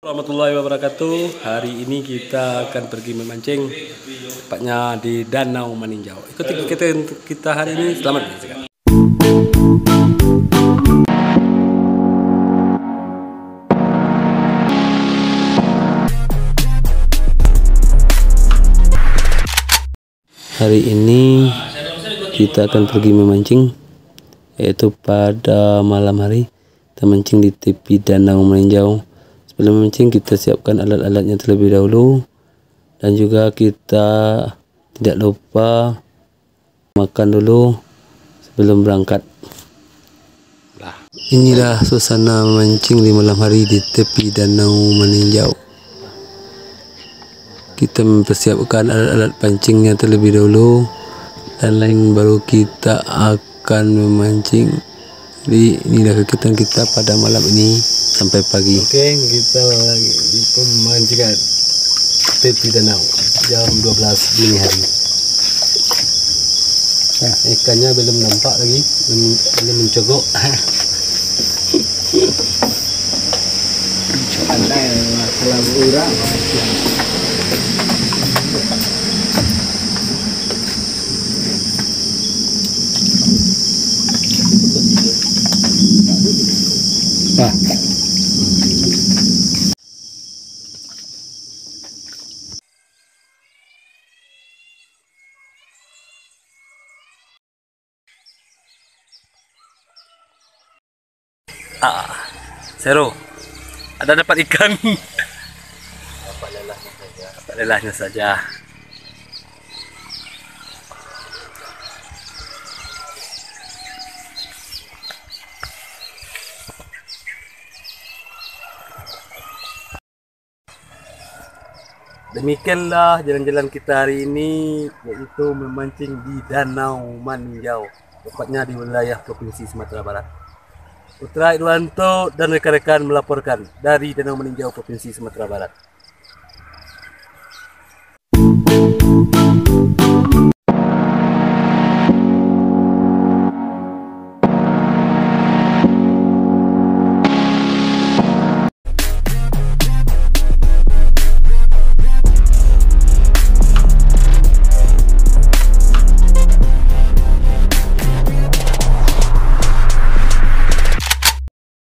Warahmatullahi wabarakatuh. Hari ini kita akan pergi memancing, tepatnya di Danau Maninjau. Ikuti kita hari ini. Selamat menyaksikan. Hari ini kita akan pergi memancing, yaitu pada malam hari. Kita mancing di tepi Danau Maninjau. Sebelum memancing kita siapkan alat-alatnya terlebih dahulu, dan juga kita tidak lupa makan dulu sebelum berangkat. Inilah suasana memancing di malam hari di tepi Danau Maninjau. Kita mempersiapkan alat-alat pancingnya terlebih dahulu, dan lain baru kita akan memancing. Jadi inilah kegiatan kita pada malam ini sampai pagi. Oke, kita lagi pemancingan tepi danau jam 12 dini hari. Nah, ikannya belum nampak lagi, belum mencogok. Ada masalah urang. Nah, seru. Ada dapat ikan. Dapat lelahnya saja. Demikianlah jalan-jalan kita hari ini, yaitu memancing di Danau Maninjau, tepatnya di wilayah Provinsi Sumatera Barat. Putra Irwanto dan rekan-rekan melaporkan dari Danau Maninjau, Provinsi Sumatera Barat.